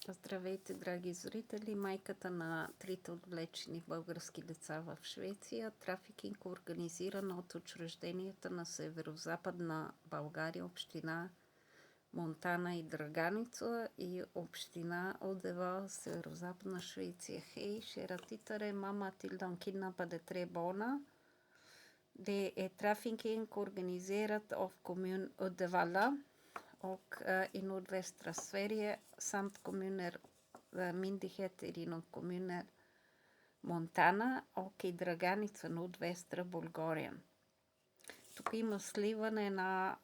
Здравейте, драги зрители! Майката на трите отвлечени български деца в Швеция. Трафикинг, организиран от учрежденията на Северо-западна България, община Монтана и Драганица и община Odeva, Северо-западна Швеция. Hej, kära tittare, mamma till de kidnappade 3 barnen. Det är trafficking organiserat av kommun Uddevalla och i nordvästra Sverige samt kommuner, myndigheter inom kommuner Монтана и Драганица, nordvästra Bulgarien. Тук има сливане на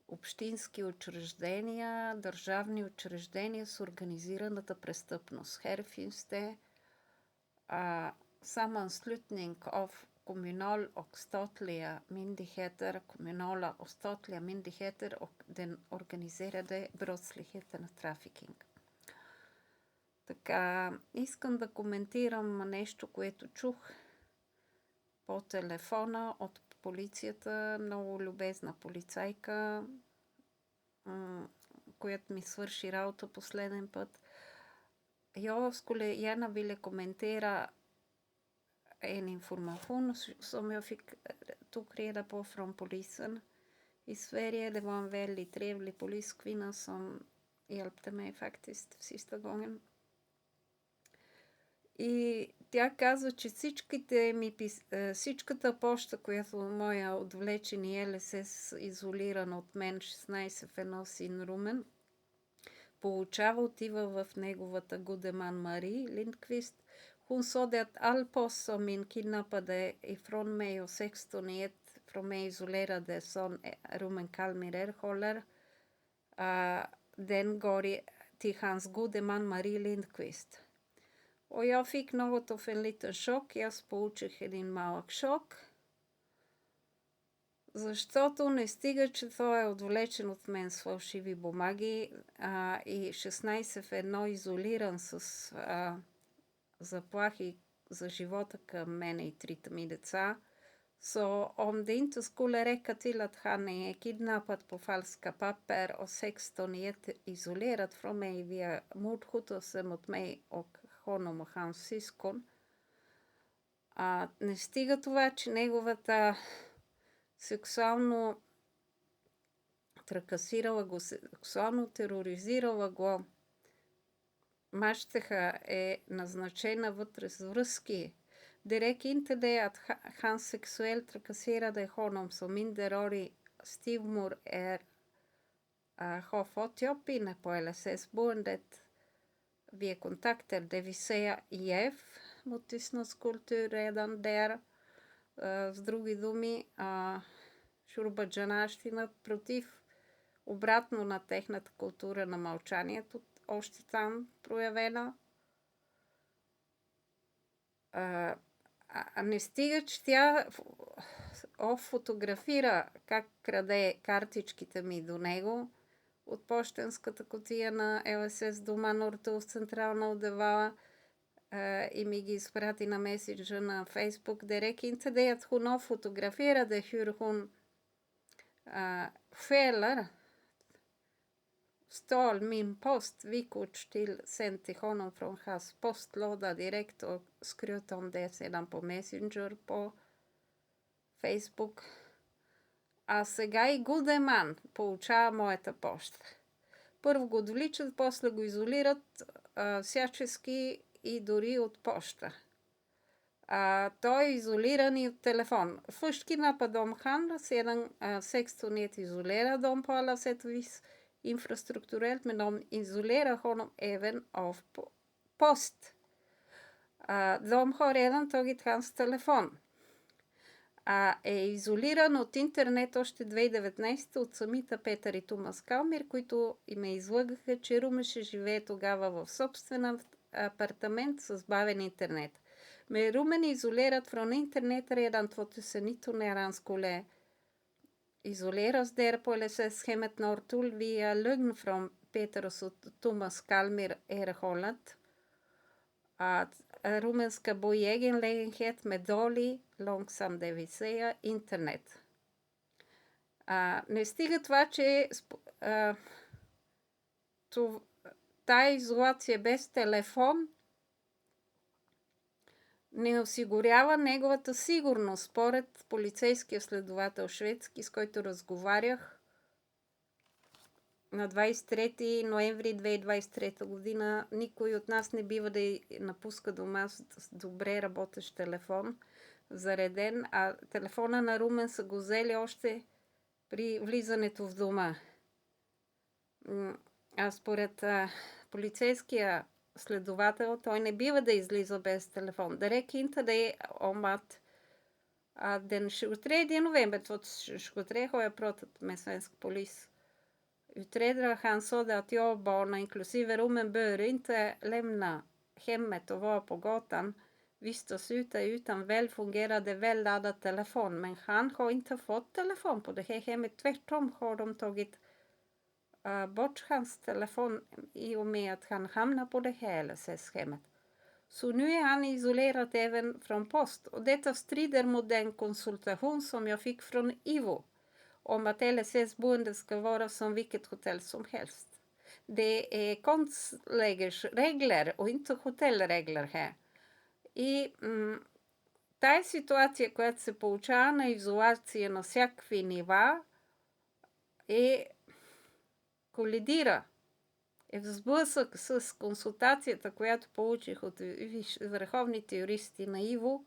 общински учреждения, държавни учреждения с организираната престъпност. Här finns det sammanslutning av kommunal och statliga myndigheter, kommunala och statliga myndigheter och den organiserade brottsligheten на трафикинг. Така, искам да коментирам нещо, което чух по телефона от полицията. Много любезна полицайка, която ми свърши работа последен път. Jag skulle gärna vilja kommentera en information som jag tog reda på från polisen i Sverige. Det var en väldigt trevlig poliskvinna som hjälpte mig faktiskt sista gången. И тя казва, че всичката поща, която моя отвлечен и ЛСС изолиран от мен 16 в едно син Румен, получава, отива в неговата Гудеман Мари Линдквист. Hon sa det att all post som min kidnappade ifrån mig och 16 i ett från mig isolerade son Rumen Kalmir erhåller, den går till hans gode man Marie Lindqvist. Och jag fick något av en liten chock. Jag получих един малък шок. Защото не стига, че той е отвлечен от мен с фалшиви бумаги и 16 в едно изолиран с заплахи за живота към мене и трите ми деца. Så om det inte skulle räcka till att han är kidnappad på falska papper och 16 är isolerat från mig via mordhotelse mot mig och honom och hans syskon. Не стига това, че неговата сексуално тракасирала го, сексуално тероризирала го мащеха är назначена вътре с връзки. Det räcker inte det att han sexuellt trakasserade honom som minderårig styvmor har fått jobb inne på LSS-boendet via kontakter, det vill säga IF mot tystnadskultur redan där. С други думи, шурбаджанащина против обратно на техната култура на мълчанието, още там проявена. Не стига, че тя фотографира как краде картичките ми до него от пощенската кутия на ЛСС дома Нортул в Централна Одевала и ми ги изпрати на меседжа на Фейсбук. Det räcker inte det att hon fotograferade hur hon stal min postvykort sen till honom från hans postlåda direkt och skröt om det sedan på Messenger på Facebook. А сега и Гудеман получава моята поща. Първо го отвличат, после го изолират всячески и дори от поща. Той е изолиран и от telefon. Först kidnappar de han, sedan 16 är isolerad de på alla sätt och vis infrastrukturellt, men de isolerar honom även av post. De har redan tagit hans telefon. Е изолиран от интернет още 2019 от самите Петър и Томас Калмир, които и ме излъгаха, че Румен ще живее тогава в собствен апартамент с бавен интерnet. Men Rumen är isolerat från internet redan 2019 när han skulle isoleras där på LSS-hemmet Norrtull via lögn från Peter och Thomas Kalmir erhållet. Att Rumen ska bo i egen lägenhet med dålig, långsam, det vill säga internet. Не стига това, че тая изолация без телефон не осигурява неговата сигурност, според полицейския следовател шведски, с който разговарях на 23 ноември 2023 година. Никой от нас не бива да напуска дома с добре работещ телефон, зареден, а телефона на Румен са го взели още при влизането в дома. А според полицейския следовател, той не бива да излиза без телефon. Det räcker inte det om att den 23 november 2023 har jag pratat med svensk polis. Utredare han sa att jag och barnen, inklusive Rumen, bör inte lämna hemmet och vara på gatan, vistas ute utan väl fungerande, välladdad telefon. Men han har inte fått telefon på det här hemmet. Tvärtom har de tagit bort hans telefon i och med att han hamnar på det här LSS-hemmet. Så nu är han isolerad även från post. Och detta strider mot den konsultation som jag fick från IVO om att LSS-boende ska vara som vilket hotell som helst. Det är konstlägers regler och inte hotellregler här. И тая ситуация, която се получава на изолация на всякакви нива, колидира, е в сблъсък с консултацията, която получих от върховните юристи на ИВО,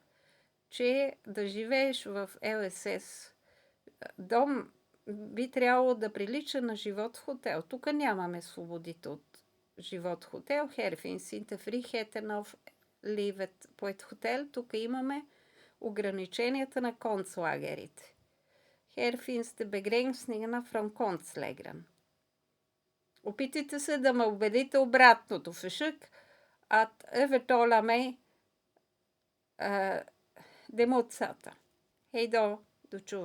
че да живееш в ЛСС дом би трябвало да прилича на живот в хотел. Тук нямаме свободите от живот в хотел. Här finns inte friheten av livet på ett hotell. Тук имаме ограниченията на konstlagerите. Här finns det begränsningarna från konstlägren. Опитайте се да ме убедите обратното. Försök att övertala mig det motsatta. Hej då, до чуване.